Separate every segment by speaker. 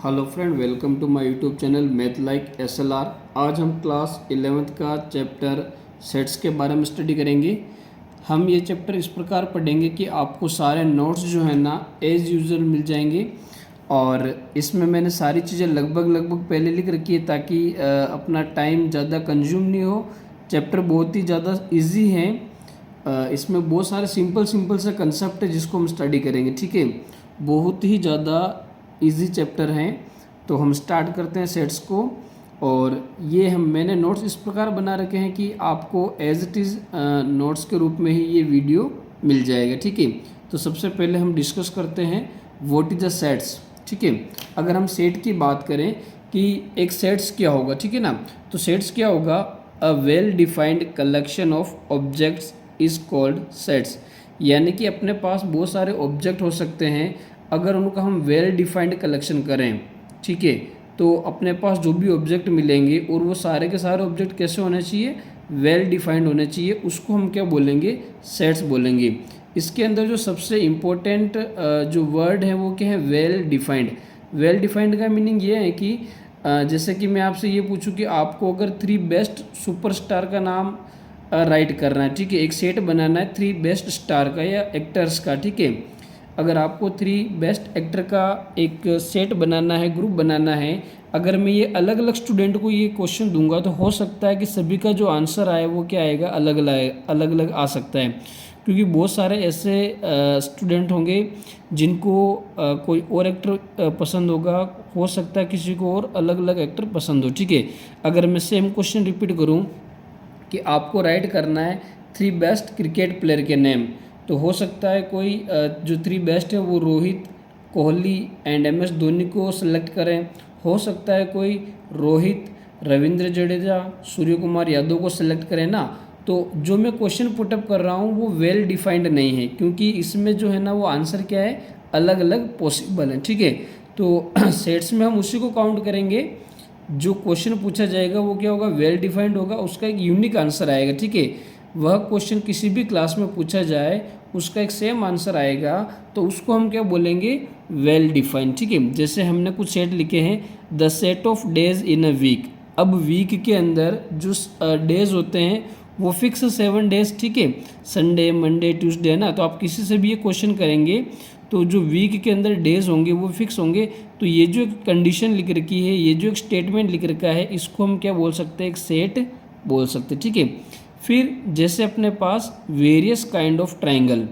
Speaker 1: Hello friend, welcome to my YouTube channel math like SLR। आज हम class 11th का chapter sets के बारे में स्टडी करेंगे। हम ये चैप्टर इस प्रकार पढ़ेंगे कि आपको सारे नोट्स जो है ना एज़ यूजुअल मिल जाएंगे, और इसमें मैंने सारी चीज़ें लगभग पहले लिख रखी है ताकि अपना टाइम ज़्यादा कंज्यूम नहीं हो। चैप्टर बहुत ही ज़्यादा ईजी है। इसमें बहुत सारे सिंपल से कंसेप्ट है जिसको हम स्टडी करेंगे। ठीक है, बहुत ही ज़्यादा इजी चैप्टर हैं। तो हम स्टार्ट करते हैं सेट्स को। और ये मैंने नोट्स इस प्रकार बना रखे हैं कि आपको एज इट इज़ नोट्स के रूप में ही ये वीडियो मिल जाएगा। ठीक है, तो सबसे पहले हम डिस्कस करते हैं व्हाट इज़ द सेट्स। ठीक है, अगर हम सेट की बात करें कि एक सेट्स क्या होगा, ठीक है ना, तो सेट्स क्या होगा, a well defined collection of objects is called sets. यानी कि अपने पास बहुत सारे ऑब्जेक्ट हो सकते हैं, अगर उनका हम वेल डिफाइंड कलेक्शन करें, ठीक है, तो अपने पास जो भी ऑब्जेक्ट मिलेंगे और वो सारे के सारे ऑब्जेक्ट कैसे होने चाहिए, वेल डिफाइंड होने चाहिए, उसको हम क्या बोलेंगे, सेट्स बोलेंगे। इसके अंदर जो सबसे इम्पोर्टेंट जो वर्ड है वो क्या है, वेल डिफाइंड। वेल डिफाइंड का मीनिंग ये है कि जैसे कि मैं आपसे ये पूछूं कि आपको अगर 3 बेस्ट सुपरस्टार का नाम राइट करना है, ठीक है, एक सेट बनाना है 3 बेस्ट स्टार का या एक्टर्स का। ठीक है, अगर आपको 3 बेस्ट एक्टर का एक सेट बनाना है, ग्रुप बनाना है, अगर मैं ये अलग अलग स्टूडेंट को ये क्वेश्चन दूंगा तो हो सकता है कि सभी का जो आंसर आए वो क्या आएगा, अलग अलग आ सकता है। क्योंकि बहुत सारे ऐसे स्टूडेंट होंगे जिनको कोई और एक्टर पसंद होगा, हो सकता है किसी को और अलग अलग एक्टर पसंद हो। ठीक है, अगर मैं सेम क्वेश्चन रिपीट करूं कि आपको राइट करना है 3 बेस्ट क्रिकेट प्लेयर के नेम, तो हो सकता है कोई जो 3 बेस्ट है वो रोहित, कोहली एंड MS धोनी को सिलेक्ट करें। हो सकता है कोई रोहित, रविंद्र जडेजा, सूर्य कुमार यादव को सिलेक्ट करें ना। तो जो मैं क्वेश्चन पुटअप कर रहा हूँ वो वेल डिफाइंड नहीं है, क्योंकि इसमें जो है ना वो आंसर क्या है, अलग अलग पॉसिबल है। ठीक है, तो सेट्स में हम उसी को काउंट करेंगे जो क्वेश्चन पूछा जाएगा वो क्या होगा, वेल डिफाइंड होगा, उसका एक यूनिक आंसर आएगा। ठीक है, वह क्वेश्चन किसी भी क्लास में पूछा जाए उसका एक सेम आंसर आएगा, तो उसको हम क्या बोलेंगे, वेल डिफाइंड। ठीक है, जैसे हमने कुछ सेट लिखे हैं, the set of days in a week. अब वीक के अंदर जो डेज होते हैं वो फिक्स 7 डेज, ठीक है, संडे मंडे ट्यूसडे है ना। तो आप किसी से भी ये क्वेश्चन करेंगे तो जो वीक के अंदर डेज होंगे वो फिक्स होंगे। तो ये जो कंडीशन लिख रखी है, ये जो एक स्टेटमेंट लिख रखा है, इसको हम क्या बोल सकते हैं, एक सेट बोल सकते हैं। ठीक है, फिर जैसे अपने पास वेरियस काइंड ऑफ ट्राइंगल।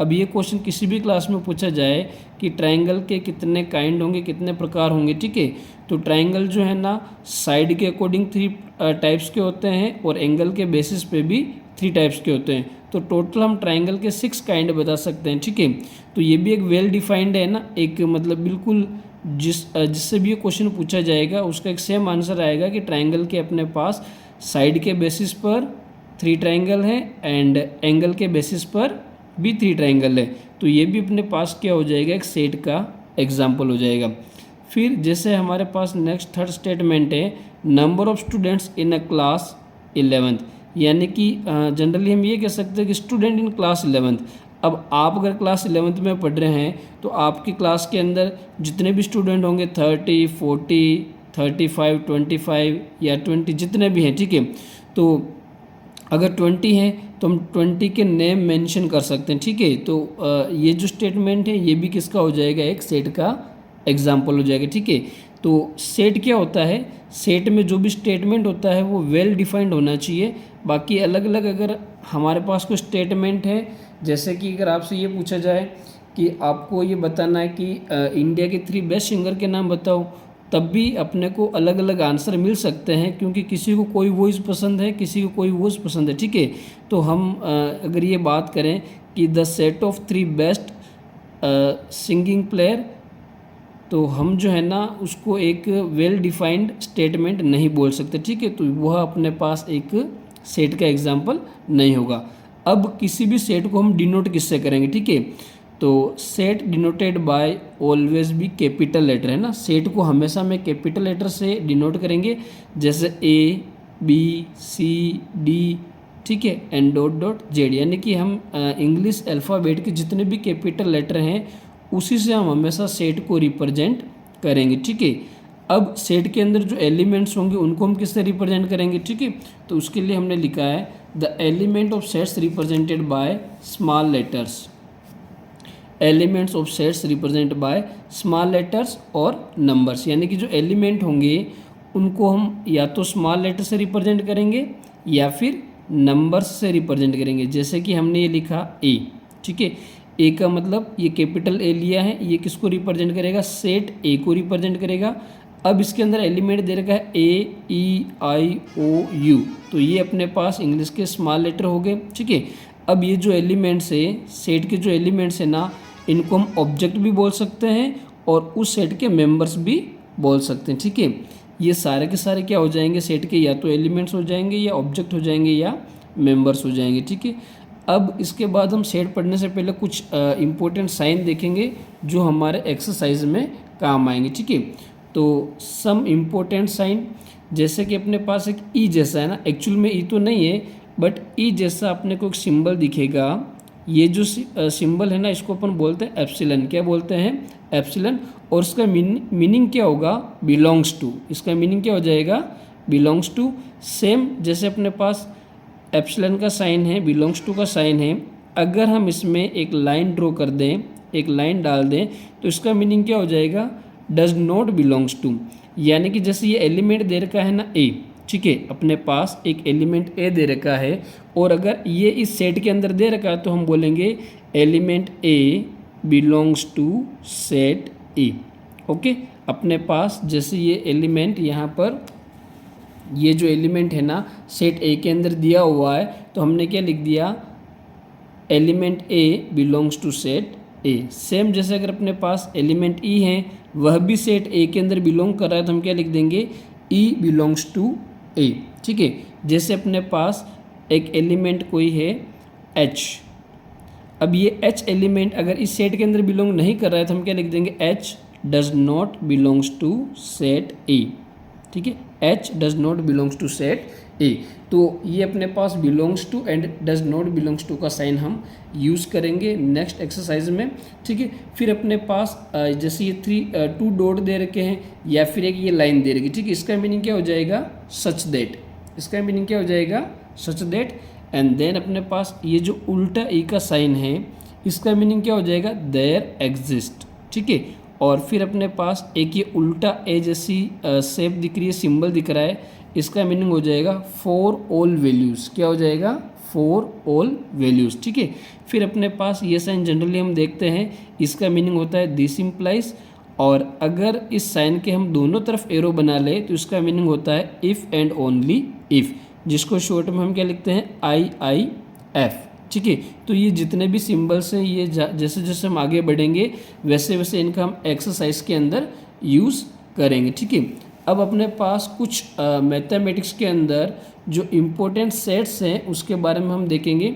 Speaker 1: अब ये क्वेश्चन किसी भी क्लास में पूछा जाए कि ट्राइंगल के कितने काइंड होंगे, कितने प्रकार होंगे। ठीक है, तो ट्राइंगल जो है ना साइड के अकॉर्डिंग 3 टाइप्स के होते हैं और एंगल के बेसिस पे भी 3 टाइप्स के होते हैं। तो टोटल हम ट्राइंगल के 6 काइंड बता सकते हैं। ठीक है, तो ये भी एक वेल डिफाइंड है ना, एक मतलब बिल्कुल जिससे भी ये क्वेश्चन पूछा जाएगा उसका एक सेम आंसर आएगा कि ट्राइंगल के अपने पास साइड के बेसिस पर 3 ट्राइंगल है एंड एंगल के बेसिस पर भी 3 ट्राइंगल है। तो ये भी अपने पास क्या हो जाएगा, एक सेट का एग्जाम्पल हो जाएगा। फिर जैसे हमारे पास नेक्स्ट थर्ड स्टेटमेंट है, number of students in a class 11th। यानी कि जनरली हम ये कह सकते हैं कि स्टूडेंट इन क्लास 11th। अब आप अगर क्लास 11th में पढ़ रहे हैं तो आपकी क्लास के अंदर जितने भी स्टूडेंट होंगे 30, 40, 35, 25 या 20 जितने भी हैं, ठीक है, तो अगर 20 हैं तो हम 20 के नेम मेंशन कर सकते हैं। ठीक है, तो ये जो स्टेटमेंट है ये भी किसका हो जाएगा, एक सेट का एग्जाम्पल हो जाएगा। ठीक है, तो सेट क्या होता है, सेट में जो भी स्टेटमेंट होता है वो वेल डिफाइंड होना चाहिए। बाकी अलग अलग अगर हमारे पास कोई स्टेटमेंट है, जैसे कि अगर आपसे ये पूछा जाए कि आपको ये बताना है कि इंडिया के 3 बेस्ट सिंगर के नाम बताओ, तब भी अपने को अलग अलग आंसर मिल सकते हैं, क्योंकि किसी को कोई वॉइस पसंद है, किसी को कोई वॉइस पसंद है। ठीक है, तो हम अगर ये बात करें कि the set of 3 best singing player, तो हम जो है ना उसको एक वेल डिफाइंड स्टेटमेंट नहीं बोल सकते। ठीक है, तो वह अपने पास एक सेट का एग्जाम्पल नहीं होगा। अब किसी भी सेट को हम डिनोट किससे करेंगे, ठीक है, तो सेट डिनोटेड बाय ऑलवेज भी कैपिटल लेटर है ना। सेट को हमेशा में कैपिटल लेटर से डिनोट करेंगे, जैसे ABCD, ठीक है, एंड डॉट डॉट जेड। यानी कि हम इंग्लिश अल्फ़ाबेट के जितने भी कैपिटल लेटर हैं उसी से हम हमेशा सेट को रिप्रेजेंट करेंगे। ठीक है, अब सेट के अंदर जो एलिमेंट्स होंगे उनको हम किससे रिप्रेजेंट करेंगे। ठीक है, तो उसके लिए हमने लिखा है the element of sets represented by small letters. Elements of sets represent by small letters और नंबर्स, यानी कि जो एलिमेंट होंगे उनको हम या तो स्मॉल लेटर से रिप्रेजेंट करेंगे या फिर नंबर्स से रिप्रेजेंट करेंगे। जैसे कि हमने ये लिखा ए। ठीक है, ए का मतलब ये कैपिटल ए लिया है, ये किसको रिप्रेजेंट करेगा, सेट ए को रिप्रेजेंट करेगा। अब इसके अंदर एलिमेंट दे रखा है ए ई आई ओ यू, तो ये अपने पास इंग्लिश के स्मॉल लेटर हो गए। ठीक है, अब ये जो एलिमेंट्स है सेट के, जो एलिमेंट्स है ना, इनको हम ऑब्जेक्ट भी बोल सकते हैं और उस सेट के मेंबर्स भी बोल सकते हैं। ठीक है, ये सारे के सारे क्या हो जाएंगे, सेट के या तो एलिमेंट्स हो जाएंगे या ऑब्जेक्ट हो जाएंगे या मेंबर्स हो जाएंगे। ठीक है, अब इसके बाद हम सेट पढ़ने से पहले कुछ इंपॉर्टेंट साइन देखेंगे जो हमारे एक्सरसाइज में काम आएंगे। ठीक है, तो सम इम्पोर्टेंट साइन, जैसे कि अपने पास एक ई जैसा है ना, एक्चुअल में ई तो नहीं है बट ई जैसा अपने को एक सिंबल दिखेगा। ये जो सिंबल है ना, इसको अपन बोलते हैं एप्सिलन। क्या बोलते हैं, एप्सिलन। और इसका मीनिंग क्या होगा, बिलोंग्स टू। इसका मीनिंग क्या हो जाएगा, बिलोंग्स टू। सेम जैसे अपने पास एप्सिलन का साइन है, बिलोंग्स टू का साइन है, अगर हम इसमें एक लाइन ड्रॉ कर दें, एक लाइन डाल दें, तो इसका मीनिंग क्या हो जाएगा, डज नॉट बिलोंग्स टू। यानी कि जैसे ये एलिमेंट दे रखा है ना ए, ठीक है, अपने पास एक एलिमेंट ए दे रखा है और अगर ये इस सेट के अंदर दे रखा है तो हम बोलेंगे element A belongs to set A. Okay, अपने पास जैसे ये एलिमेंट यहाँ पर, ये जो एलिमेंट है ना सेट ए के अंदर दिया हुआ है, तो हमने क्या लिख दिया, element A belongs to set A. Same जैसे अगर अपने पास एलिमेंट ई है, वह भी सेट ए के अंदर बिलोंग कर रहा है, तो हम क्या लिख देंगे, ई बिलोंग्स टू ए। ठीक है, जैसे अपने पास एक एलिमेंट कोई है एच, अब ये एच एलिमेंट अगर इस सेट के अंदर बिलोंग नहीं कर रहा है तो हम क्या लिख देंगे, H does not belongs to set A. ठीक है, H does not belongs to set A. तो ये अपने पास belongs to and does not belongs to का साइन हम यूज़ करेंगे नेक्स्ट एक्सरसाइज में। ठीक है, फिर अपने पास जैसे ये 2 डॉट दे रखे हैं या फिर एक ये लाइन दे रखी, ठीक है, इसका मीनिंग क्या हो जाएगा, सच दैट। इसका मीनिंग क्या हो जाएगा, सच दैट। एंड देन अपने पास ये जो उल्टा ई का साइन है, इसका मीनिंग क्या हो जाएगा, देयर एग्जिस्ट। ठीक है, और फिर अपने पास एक ये उल्टा ए जैसी शेप दिख रही है, सिंबल दिख रहा है, इसका मीनिंग हो जाएगा फॉर ऑल वैल्यूज़। क्या हो जाएगा, फॉर ऑल वैल्यूज़। ठीक है, फिर अपने पास ये साइन जनरली हम देखते हैं, इसका मीनिंग होता है दिस इम्प्लाइज। और अगर इस साइन के हम दोनों तरफ एरो बना ले तो इसका मीनिंग होता है इफ़ एंड ओनली इफ़, जिसको शॉर्ट में हम क्या लिखते हैं, IIF। ठीक है, तो ये जितने भी सिंबल्स हैं, ये जैसे जैसे हम आगे बढ़ेंगे वैसे वैसे इनका हम एक्सरसाइज के अंदर यूज़ करेंगे। ठीक है, अब अपने पास कुछ मैथमेटिक्स के अंदर जो इम्पोर्टेंट सेट्स हैं उसके बारे में हम देखेंगे।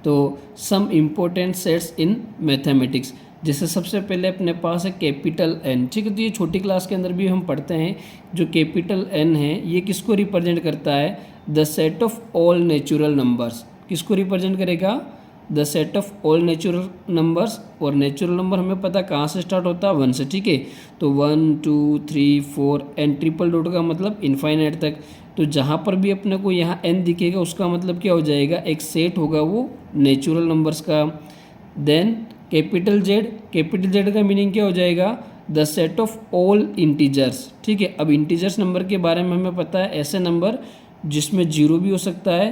Speaker 1: तो some important sets in mathematics, जैसे सबसे पहले अपने पास है कैपिटल एन। ठीक है, तो ये छोटी क्लास के अंदर भी हम पढ़ते हैं। जो कैपिटल एन है ये किसको रिप्रेजेंट करता है, the set of all natural numbers. किसको रिप्रेजेंट करेगा, the set of all natural numbers. और नेचुरल नंबर हमें पता कहाँ से स्टार्ट होता है, 1 से। ठीक है, तो 1 2 3 4 एंड ट्रिपल डॉट का मतलब इनफाइनाइट तक। तो जहाँ पर भी अपने को यहाँ एन दिखेगा उसका मतलब क्या हो जाएगा, एक सेट होगा वो नेचुरल नंबर्स का। देन कैपिटल जेड का मीनिंग क्या हो जाएगा, the set of all integers. ठीक है, अब इंटीजर्स नंबर के बारे में हमें पता है, ऐसे नंबर जिसमें 0 भी हो सकता है,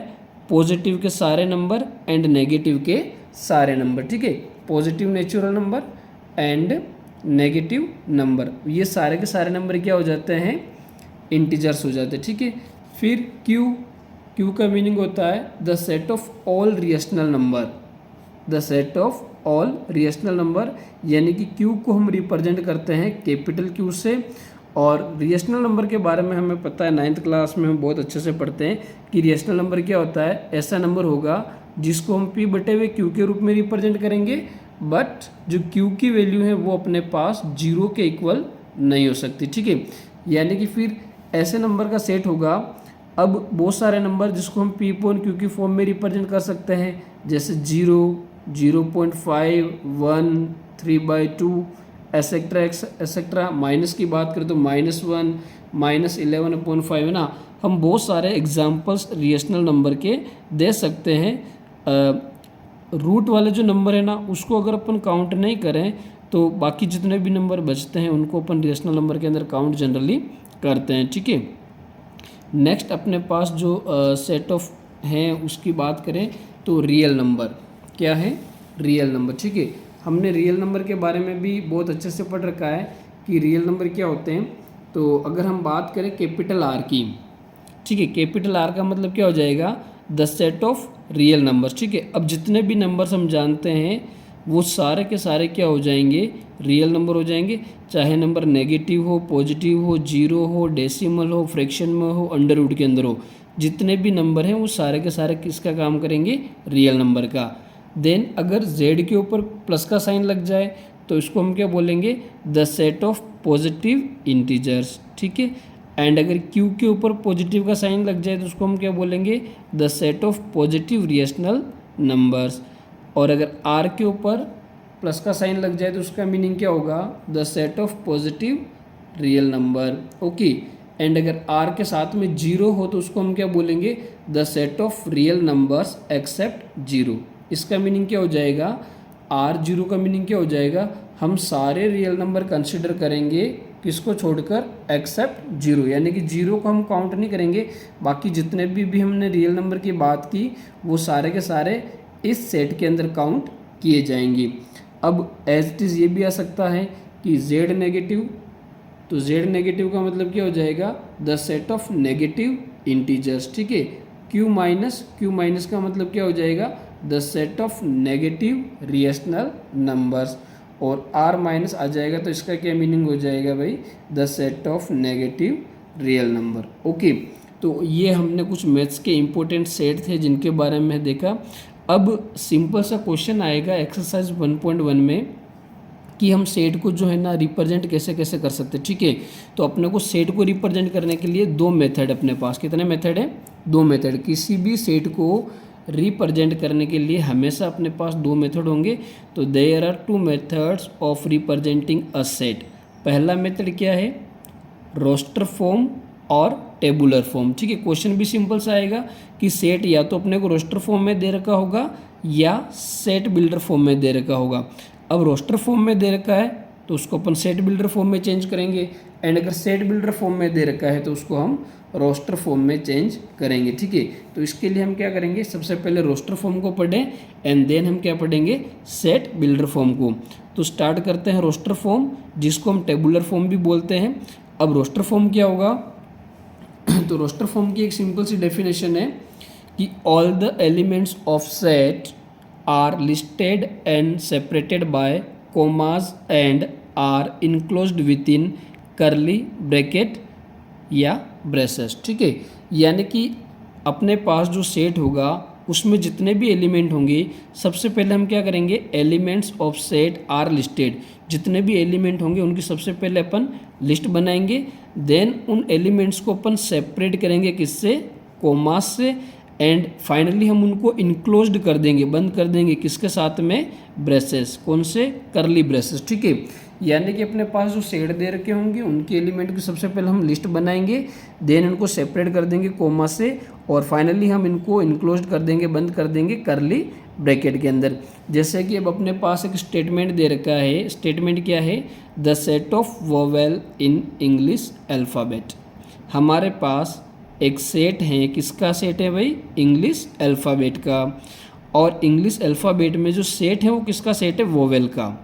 Speaker 1: पॉजिटिव के सारे नंबर एंड नेगेटिव के सारे नंबर। ठीक है, positive natural number and negative number, ये सारे के सारे नंबर क्या हो जाते हैं, इंटीजर्स हो जाते हैं। ठीक है, फिर क्यू का मीनिंग होता है the set of all rational number. The set of all rational number, यानी कि क्यू को हम रिप्रेजेंट करते हैं कैपिटल क्यू से। और रिएशनल नंबर के बारे में हमें पता है, 9th क्लास में हम बहुत अच्छे से पढ़ते हैं कि रिएशनल नंबर क्या होता है, ऐसा नंबर होगा जिसको हम p बटे हुए q के रूप में रिप्रेजेंट करेंगे, बट जो q की वैल्यू है वो अपने पास 0 के इक्वल नहीं हो सकती। ठीक है, यानी कि फिर ऐसे नंबर का सेट होगा। अब बहुत सारे नंबर जिसको हम p अपॉन q की फॉर्म में रिप्रेजेंट कर सकते हैं, जैसे 0, 0.5, 1, 3/2 एसेट्रा एसेट्रा। माइनस की बात करें तो -1 -11/5 है ना। हम बहुत सारे एग्जाम्पल्स रिएशनल नंबर के दे सकते हैं। रूट वाले जो नंबर है ना उसको अगर अपन काउंट नहीं करें तो बाकी जितने भी नंबर बचते हैं उनको अपन रिएशनल नंबर के अंदर काउंट जनरली करते हैं, ठीक है। नेक्स्ट अपने पास जो सेट ऑफ हैं उसकी बात करें तो रियल नंबर क्या है, रियल नंबर, ठीक है। हमने रियल नंबर के बारे में भी बहुत अच्छे से पढ़ रखा है कि रियल नंबर क्या होते हैं। तो अगर हम बात करें कैपिटल आर की, ठीक है, कैपिटल आर का मतलब क्या हो जाएगा, the set of real number, ठीक है। अब जितने भी नंबर्स हम जानते हैं वो सारे के सारे क्या हो जाएंगे, रियल नंबर हो जाएंगे। चाहे नंबर नेगेटिव हो, पॉजिटिव हो, जीरो हो, डेसिमल हो, फ्रैक्शन में हो, अंडर रूट के अंदर हो, जितने भी नंबर हैं वो सारे के सारे किसका काम करेंगे, रियल नंबर का। देन अगर z के ऊपर प्लस का साइन लग जाए तो इसको हम क्या बोलेंगे, the set of positive integers, ठीक है। एंड अगर q के ऊपर पॉजिटिव का साइन लग जाए तो उसको हम क्या बोलेंगे, the set of positive rational numbers. और अगर r के ऊपर प्लस का साइन लग जाए तो उसका मीनिंग क्या होगा, the set of positive real number, okay. And अगर r के साथ में जीरो हो तो उसको हम क्या बोलेंगे, the set of real numbers except zero. इसका मीनिंग क्या हो जाएगा, r0 का मीनिंग क्या हो जाएगा, हम सारे रियल नंबर कंसिडर करेंगे किसको छोड़कर, एक्सेप्ट जीरो, यानी कि जीरो को हम काउंट नहीं करेंगे। बाकी जितने भी हमने रियल नंबर की बात की वो सारे के सारे इस सेट के अंदर काउंट किए जाएंगे। अब एज इट इज़ ये भी आ सकता है कि z नेगेटिव, तो z नेगेटिव का मतलब क्या हो जाएगा, the set of negative integers, ठीक है। q माइनस का मतलब क्या हो जाएगा, the set of negative rational numbers. और r माइनस आ जाएगा तो इसका क्या मीनिंग हो जाएगा भाई, the set of negative real number, okay. तो ये हमने कुछ मैथ्स के इंपॉर्टेंट सेट थे जिनके बारे में देखा। अब सिंपल सा क्वेश्चन आएगा एक्सरसाइज 1.1 में कि हम सेट को जो है ना रिप्रेजेंट कैसे कैसे कर सकते हैं, ठीक है। तो अपने को सेट को रिप्रेजेंट करने के लिए दो मेथड अपने पास, कितने मेथड है, दो मेथड। किसी भी सेट को रिप्रेजेंट करने के लिए हमेशा अपने पास दो मेथड होंगे। तो there are two methods of representing a set. पहला मेथड क्या है, रोस्टर फॉर्म और टेबुलर फॉर्म, ठीक है। क्वेश्चन भी सिंपल सा आएगा कि सेट या तो अपने को रोस्टर फॉर्म में दे रखा होगा या सेट बिल्डर फॉर्म में दे रखा होगा। अब रोस्टर फॉर्म में दे रखा है तो उसको अपन सेट बिल्डर फॉर्म में चेंज करेंगे, एंड अगर सेट बिल्डर फॉर्म में दे रखा है तो उसको हम रोस्टर फॉर्म में चेंज करेंगे, ठीक है। तो इसके लिए हम क्या करेंगे, सबसे पहले रोस्टर फॉर्म को पढ़ें एंड देन हम क्या पढ़ेंगे, सेट बिल्डर फॉर्म को। तो स्टार्ट करते हैं रोस्टर फॉर्म, जिसको हम टेबुलर फॉर्म भी बोलते हैं। अब रोस्टर फॉर्म क्या होगा, तो रोस्टर फॉर्म की एक सिंपल सी डेफिनेशन है कि all the elements of set are listed and separated by commas and are enclosed within curly bracket या ब्रेसेस, ठीक है। यानी कि अपने पास जो सेट होगा उसमें जितने भी एलिमेंट होंगे, सबसे पहले हम क्या करेंगे, elements of set are listed, जितने भी एलिमेंट होंगे उनकी सबसे पहले अपन लिस्ट बनाएंगे। देन उन एलिमेंट्स को अपन सेपरेट करेंगे किससे, कोमास से। एंड फाइनली हम उनको इनक्लोज्ड कर देंगे, बंद कर देंगे किसके साथ में, ब्रेसेस, कौन से, करली ब्रेसेस, ठीक है। यानी कि अपने पास जो सेट दे रखे होंगे उनके एलिमेंट की सबसे पहले हम लिस्ट बनाएंगे, देन इनको सेपरेट कर देंगे कोमा से, और फाइनली हम इनको इनक्लोज्ड कर देंगे, बंद कर देंगे करली ब्रैकेट के अंदर। जैसे कि अब अपने पास एक स्टेटमेंट दे रखा है, स्टेटमेंट क्या है, the set of vowel in English alphabet. हमारे पास एक सेट है, किसका सेट है भाई, इंग्लिश अल्फ़ाबेट का। और इंग्लिश अल्फ़ाबेट में जो सेट है वो किसका सेट है, वोवेल का।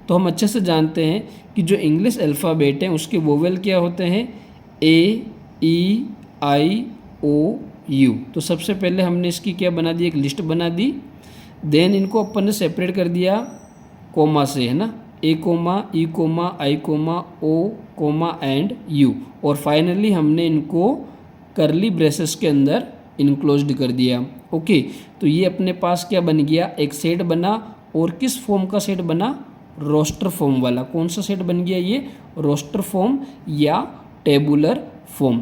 Speaker 1: तो हम अच्छे से जानते हैं कि जो इंग्लिश अल्फ़ाबेट है उसके वोवेल क्या होते हैं, ए, ई, आई, ओ, यू। तो सबसे पहले हमने इसकी क्या बना दी, एक लिस्ट बना दी। देन इनको अपन ने सेपरेट कर दिया कोमा से, है ना, A comma, E comma, I comma, O comma and U. और फाइनली हमने इनको करली ब्रेसेस के अंदर इनक्लोज्ड कर दिया, ओके। तो ये अपने पास क्या बन गया, एक सेट बना। और किस फॉर्म का सेट बना, रोस्टर फॉर्म वाला। कौन सा सेट बन गया, ये रोस्टर फॉर्म या टेबुलर फॉर्म।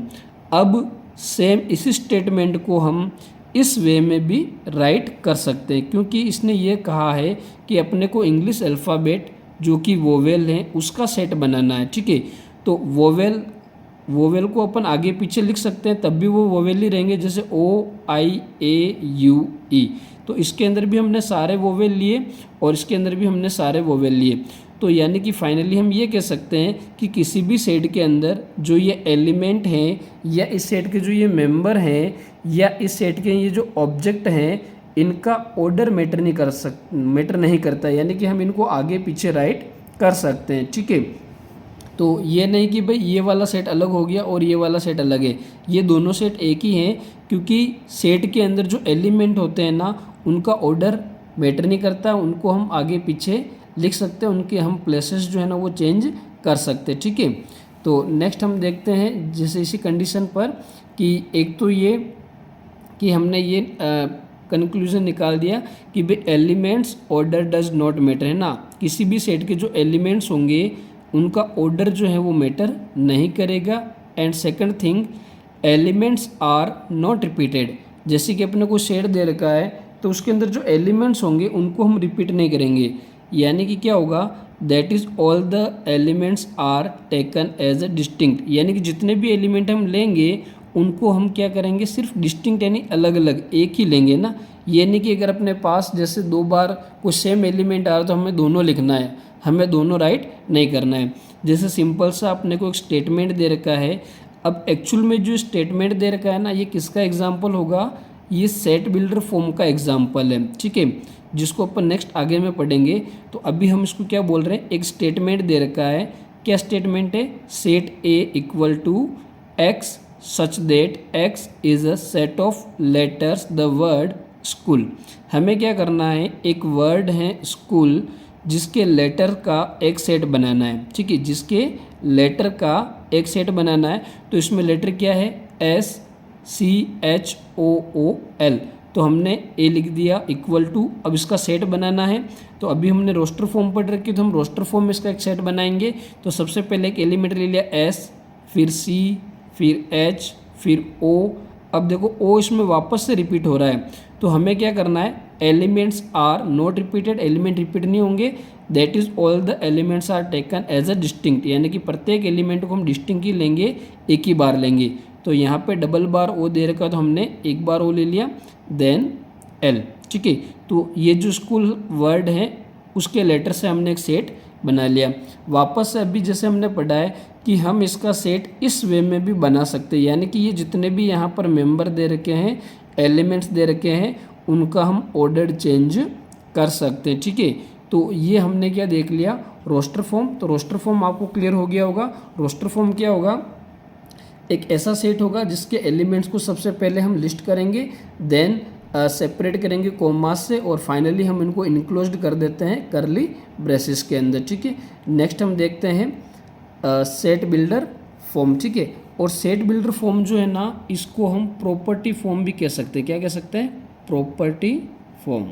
Speaker 1: अब सेम इसी स्टेटमेंट को हम इस वे में भी राइट कर सकते हैं, क्योंकि इसने ये कहा है कि अपने को इंग्लिश अल्फ़ाबेट जो कि वोवेल है उसका सेट बनाना है। ठीक है, तो वोवेल को अपन आगे पीछे लिख सकते हैं, तब भी वो वोवेल ही रहेंगे, जैसे OIAUE। तो इसके अंदर भी हमने सारे वोवेल लिए और इसके अंदर भी हमने सारे वोवेल लिए। तो यानी कि फाइनली हम ये कह सकते हैं कि किसी भी सेट के अंदर जो ये एलिमेंट हैं या इस सेट के जो ये मेंबर हैं या इस सेट के ये जो ऑब्जेक्ट हैं, इनका ऑर्डर मैटर नहीं करता, यानी कि हम इनको आगे पीछे राइट कर सकते हैं। ठीक है, तो ये नहीं कि भाई ये वाला सेट अलग हो गया और ये वाला सेट अलग है, ये दोनों सेट एक ही हैं, क्योंकि सेट के अंदर जो एलिमेंट होते हैं ना, उनका ऑर्डर मैटर नहीं करता, उनको हम आगे पीछे लिख सकते हैं, उनके हम प्लेसेस जो है ना वो चेंज कर सकते हैं। ठीक है, तो नेक्स्ट हम देखते हैं जैसे इसी कंडीशन पर कि एक तो ये कि हमने ये कंक्लूजन निकाल दिया कि भाई elements order does not matter, है ना, किसी भी सेट के जो एलिमेंट्स होंगे उनका ऑर्डर जो है वो मैटर नहीं करेगा। And second thing, elements are not repeated, जैसे कि अपने को सेट दे रखा है तो उसके अंदर जो एलिमेंट्स होंगे उनको हम रिपीट नहीं करेंगे, यानी कि क्या होगा, that is all the elements are taken as a distinct, यानी कि जितने भी एलिमेंट हम लेंगे उनको हम क्या करेंगे, सिर्फ डिस्टिंक्ट यानी अलग अलग एक ही लेंगे ना। ये नहीं कि अगर अपने पास जैसे दो बार कोई सेम एलिमेंट आ रहा तो हमें दोनों लिखना है, हमें दोनों राइट नहीं करना है। जैसे सिंपल सा अपने को एक स्टेटमेंट दे रखा है, अब एक्चुअल में जो स्टेटमेंट दे रखा है ना, ये किसका एग्जाम्पल होगा, ये सेट बिल्डर फॉर्म का एग्जाम्पल है। ठीक है, जिसको अपन नेक्स्ट आगे में पढ़ेंगे। तो अभी हम इसको क्या बोल रहे हैं, एक स्टेटमेंट दे रखा है, क्या स्टेटमेंट है, set A equal to X such that X is a set of letters the word school. हमें क्या करना है, एक वर्ड है स्कूल जिसके लेटर का एक सेट बनाना है। ठीक है, जिसके लेटर का एक सेट बनाना है, तो इसमें लेटर क्या है, SCHOOL, तो हमने A लिख दिया इक्वल टू, अब इसका सेट बनाना है, तो अभी हमने रोस्टर फॉर्म पढ़ रखी, तो हम रोस्टर फॉर्म में इसका एक सेट बनाएंगे। तो सबसे पहले एक एलिमेंट ले लिया S, फिर C, फिर H, फिर O। अब देखो O इसमें वापस से रिपीट हो रहा है, तो हमें क्या करना है, elements are not repeated, element repeat नहीं होंगे, that is all the elements are taken as a distinct, यानी कि प्रत्येक एलिमेंट को हम डिस्टिंक्ट ही लेंगे, एक ही बार लेंगे। तो यहाँ पे डबल बार O दे रखा, तो हमने एक बार O ले लिया, देन L। ठीक है, तो ये जो स्कूल वर्ड है उसके लेटर से हमने एक सेट बना लिया। वापस से अभी जैसे हमने पढ़ा है कि हम इसका सेट इस वे में भी बना सकते हैं, यानी कि ये जितने भी यहाँ पर मेंबर दे रखे हैं, एलिमेंट्स दे रखे हैं, उनका हम ऑर्डर चेंज कर सकते हैं। ठीक है, तो ये हमने क्या देख लिया, रोस्टर फॉर्म। तो रोस्टर फॉर्म आपको क्लियर हो गया होगा। रोस्टर फॉर्म क्या होगा, एक ऐसा सेट होगा जिसके एलिमेंट्स को सबसे पहले हम लिस्ट करेंगे, देन सेपरेट करेंगे कोमास से, और फाइनली हम इनको इनक्लोज्ड कर देते हैं करली ब्रेसेस के अंदर। ठीक है, नेक्स्ट हम देखते हैं सेट बिल्डर फॉर्म। ठीक है, और सेट बिल्डर फॉर्म जो है ना, इसको हम प्रॉपर्टी फॉर्म भी कह सकते हैं। क्या कह सकते हैं, प्रॉपर्टी फॉर्म,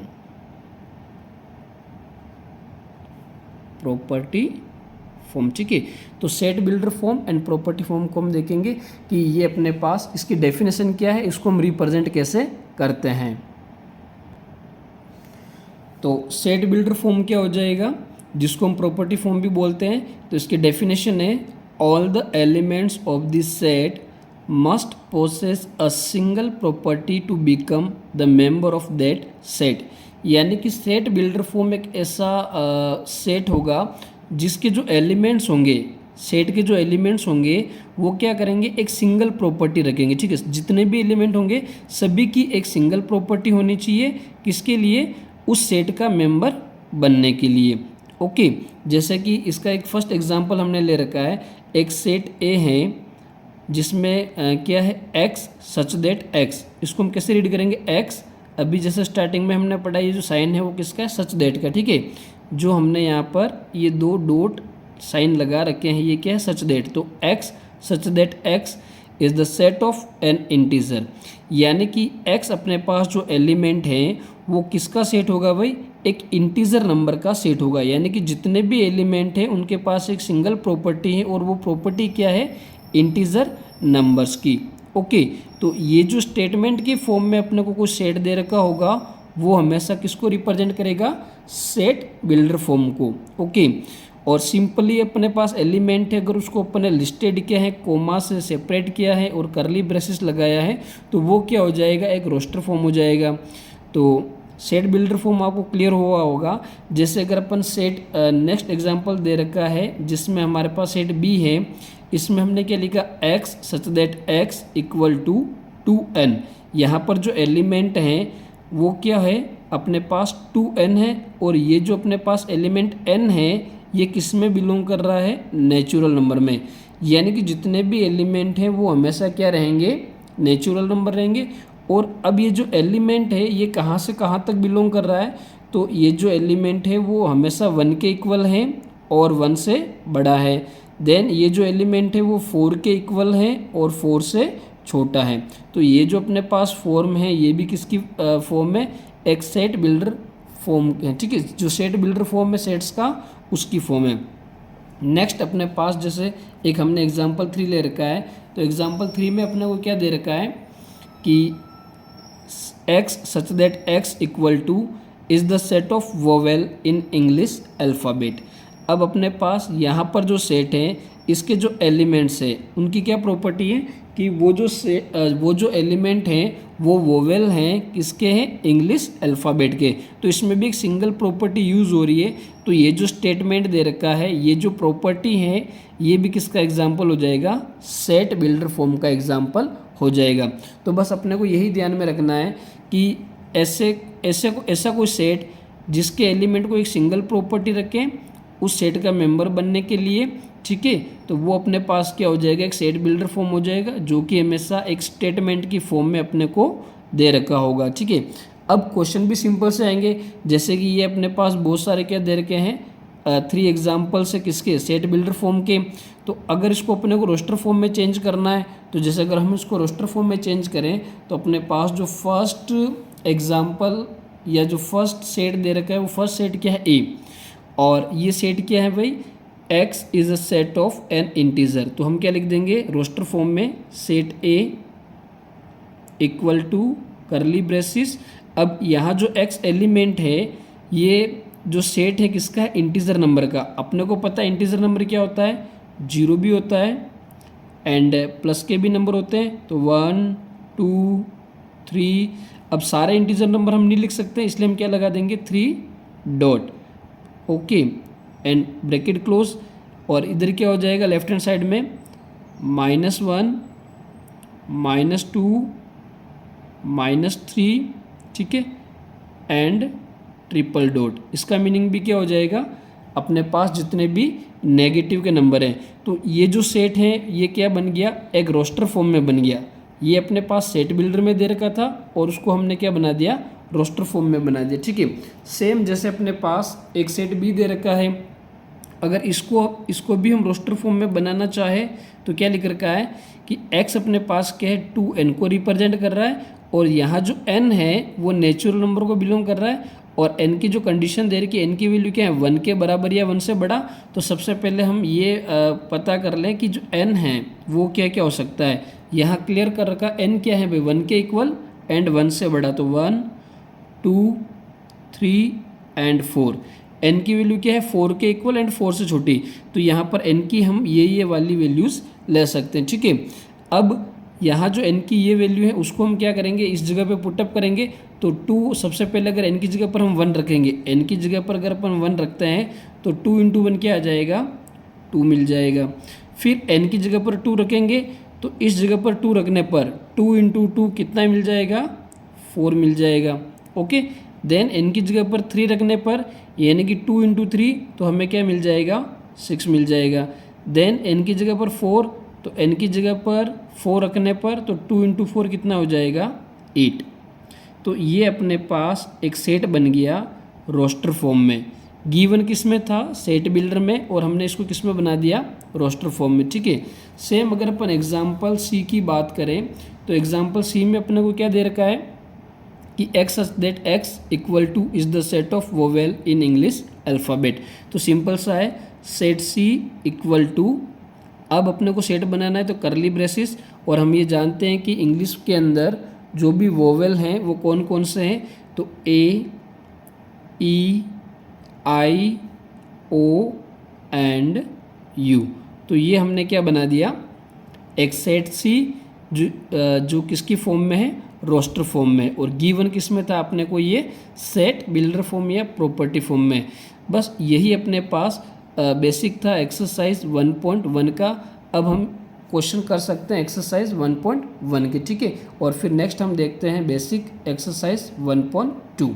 Speaker 1: प्रॉपर्टी फॉर्म। ठीक है, तो set builder form and property form को हम देखेंगे कि ये अपने पास इसकी डेफिनेशन क्या है, इसको हम रिप्रेजेंट कैसे करते हैं। तो सेट बिल्डर फॉर्म क्या हो जाएगा, जिसको हम प्रॉपर्टी फॉर्म भी बोलते हैं। तो इसकी डेफिनेशन है, all the elements of this set must possess a single property to become the member of that set, यानी कि सेट बिल्डर फॉर्म एक ऐसा सेट होगा जिसके जो एलिमेंट्स होंगे, सेट के जो एलिमेंट्स होंगे वो क्या करेंगे, एक सिंगल प्रॉपर्टी रखेंगे। ठीक है, जितने भी एलिमेंट होंगे सभी की एक सिंगल प्रॉपर्टी होनी चाहिए, किसके लिए, उस सेट का मेंबर बनने के लिए। ओके, जैसे कि इसका एक फर्स्ट एग्जांपल हमने ले रखा है, एक सेट A है जिसमें क्या है, X सच दैट X, इसको हम कैसे रीड करेंगे, X, अभी जैसे स्टार्टिंग में हमने पढ़ा, ये जो साइन है वो किसका है, सच दैट का। ठीक है, जो हमने यहाँ पर ये दो डॉट साइन लगा रखे हैं, ये क्या है, सच दैट। तो X such that X is the set of an integer, यानी कि X अपने पास जो एलिमेंट है वो किसका सेट होगा भाई, एक इंटीजर नंबर का सेट होगा, यानी कि जितने भी एलिमेंट हैं उनके पास एक सिंगल प्रॉपर्टी है, और वो प्रॉपर्टी क्या है, इंटीजर नंबर्स की। ओके, तो ये जो स्टेटमेंट की फॉर्म में अपने को कुछ सेट दे रखा होगा, वो हमेशा किसको रिप्रेजेंट करेगा, सेट बिल्डर फॉर्म को। ओके, और सिंपली अपने पास एलिमेंट है, अगर उसको अपने लिस्टेड किया है, कोमा से सेपरेट किया है और करली ब्रेसेस लगाया है, तो वो क्या हो जाएगा, एक रोस्टर फॉर्म हो जाएगा। तो सेट बिल्डर फॉर्म आपको क्लियर हुआ होगा। जैसे अगर अपन सेट नेक्स्ट एग्जांपल दे रखा है जिसमें हमारे पास सेट बी है, इसमें हमने क्या लिखा, x such that x equal to 2n। यहाँ पर जो एलिमेंट हैं वो क्या है, अपने पास 2n है, और ये जो अपने पास एलिमेंट n है ये किस में बिलोंग कर रहा है, नेचुरल नंबर में। यानी कि जितने भी एलिमेंट हैं वो हमेशा क्या रहेंगे, नेचुरल नंबर रहेंगे। और अब ये जो एलिमेंट है ये कहाँ से कहाँ तक बिलोंग कर रहा है, तो ये जो एलिमेंट है वो हमेशा 1 के इक्वल है और 1 से बड़ा है। देन ये जो एलिमेंट है वो 4 के इक्वल है और 4 से छोटा है। तो ये जो अपने पास फॉर्म है ये भी किसकी फॉर्म है, एक सेट बिल्डर फॉर्म है। ठीक है, जो सेट बिल्डर फॉर्म है सेट्स का, उसकी फॉर्म है। नेक्स्ट अपने पास जैसे एक हमने एग्जाम्पल 3 ले रखा है, तो एग्जाम्पल 3 में अपने को क्या दे रखा है कि x such that x equal two is the set of vowel in English alphabet. अब अपने पास यहाँ पर जो सेट है इसके जो एलिमेंट्स हैं उनकी क्या प्रॉपर्टी है कि वो जो एलिमेंट हैं वो वोवेल हैं, किसके हैं, इंग्लिश अल्फ़ाबेट के। तो इसमें भी एक सिंगल प्रॉपर्टी यूज़ हो रही है। तो ये जो स्टेटमेंट दे रखा है, ये जो प्रॉपर्टी है, ये भी किसका एग्जाम्पल हो जाएगा, सेट बिल्डर फॉर्म का एग्जाम्पल हो जाएगा। तो बस अपने को यही ध्यान में रखना है कि ऐसा कोई सेट जिसके एलिमेंट को एक सिंगल प्रॉपर्टी रखें, उस सेट का मेंबर बनने के लिए, ठीक है, तो वो अपने पास क्या हो जाएगा, एक सेट बिल्डर फॉर्म हो जाएगा, जो कि हमेशा एक स्टेटमेंट की फॉर्म में अपने को दे रखा होगा। ठीक है, अब क्वेश्चन भी सिंपल से आएंगे। जैसे कि ये अपने पास बहुत सारे क्या दे रखे हैं, 3 एग्जाम्पल्स है किसके, सेट बिल्डर फॉर्म के। तो अगर इसको अपने को रोस्टर फॉर्म में चेंज करना है, तो जैसे अगर हम इसको रोस्टर फॉर्म में चेंज करें, तो अपने पास जो फर्स्ट एग्जाम्पल या जो फर्स्ट सेट दे रखा है वो फर्स्ट सेट क्या है, ए। और ये सेट क्या है भाई, x is a set of an integer. तो हम क्या लिख देंगे रोस्टर फॉर्म में, set A equal to curly braces. अब यहाँ जो x एलिमेंट है, ये जो सेट है किसका है, इंटीजर नंबर का। अपने को पता है इंटीजर नंबर क्या होता है, 0 भी होता है एंड प्लस के भी नंबर होते हैं। तो 1 2 3, अब सारे इंटीजर नंबर हम नहीं लिख सकते, इसलिए हम क्या लगा देंगे, 3 dot. Okay, and bracket close. और इधर क्या हो जाएगा, लेफ्ट हैंड साइड में -1 -2 -3, ठीक है, एंड ट्रिपल डॉट। इसका मीनिंग भी क्या हो जाएगा, अपने पास जितने भी नेगेटिव के नंबर हैं, तो ये जो सेट है ये क्या बन गया, एक रोस्टर फॉर्म में बन गया। ये अपने पास सेट बिल्डर में दे रखा था और उसको हमने क्या बना दिया, रोस्टर फॉर्म में बना दिया। ठीक है, सेम जैसे अपने पास एक सेट बी दे रखा है, अगर इसको भी हम रोस्टर फॉर्म में बनाना चाहे तो क्या लिख रखा है कि x अपने पास क्या है, 2n को रिप्रेजेंट कर रहा है, और यहाँ जो n है वो नेचुरल नंबर को बिलोंग कर रहा है, और n की जो कंडीशन दे रही है कि n की वैल्यू क्या है, 1 के बराबर या 1 से बड़ा। तो सबसे पहले हम ये पता कर लें कि जो n है वो क्या क्या हो सकता है। यहाँ क्लियर कर रखा, n क्या है भाई, 1 के इक्वल एंड 1 से बड़ा। तो 1 2 3 एंड 4। n की वैल्यू क्या है, 4 के इक्वल एंड 4 से छोटी। तो यहाँ पर n की हम ये वाली वैल्यूज़ ले सकते हैं। ठीक है, अब यहाँ जो n की ये वैल्यू है उसको हम क्या करेंगे, इस जगह पे पुटअप करेंगे। तो 2 सबसे पहले अगर n की जगह पर हम 1 रखेंगे, n की जगह पर अगर अपन 1 रखते हैं तो 2 × 1 क्या आ जाएगा, 2 मिल जाएगा। फिर n की जगह पर 2 रखेंगे तो इस जगह पर 2 रखने पर 2 × 2 कितना मिल जाएगा, 4 मिल जाएगा। ओके, देन n की जगह पर 3 रखने पर यानी कि 2 × 3 तो हमें क्या मिल जाएगा, 6 मिल जाएगा। देन n की जगह पर 4, तो n की जगह पर 4 रखने पर तो 2 × 4 कितना हो जाएगा, 8। तो ये अपने पास एक सेट बन गया रोस्टर फॉर्म में। गिवन किस में था, सेट बिल्डर में, और हमने इसको किस में बना दिया, रोस्टर फॉर्म में। ठीक है, सेम अगर अपन एग्जाम्पल सी की बात करें तो एग्जाम्पल सी में अपने को क्या दे रखा है कि x that x equal two is the set of vowel in English alphabet. तो सिंपल सा है, सेट सी इक्वल टू, अब अपने को सेट बनाना है तो करली ब्रेसिस, और हम ये जानते हैं कि इंग्लिश के अंदर जो भी वोवेल हैं वो कौन कौन से हैं, तो A E I O and U। तो ये हमने क्या बना दिया, एक सेट सी जो किसकी फॉर्म में है, रोस्टर फॉर्म में, और गिवन किस में था अपने को, ये सेट बिल्डर फॉर्म या प्रॉपर्टी फॉर्म में। बस यही अपने पास बेसिक था एक्सरसाइज 1.1 का। अब हम क्वेश्चन कर सकते हैं एक्सरसाइज 1.1 के, ठीक है। और फिर नेक्स्ट हम देखते हैं बेसिक एक्सरसाइज 1.2।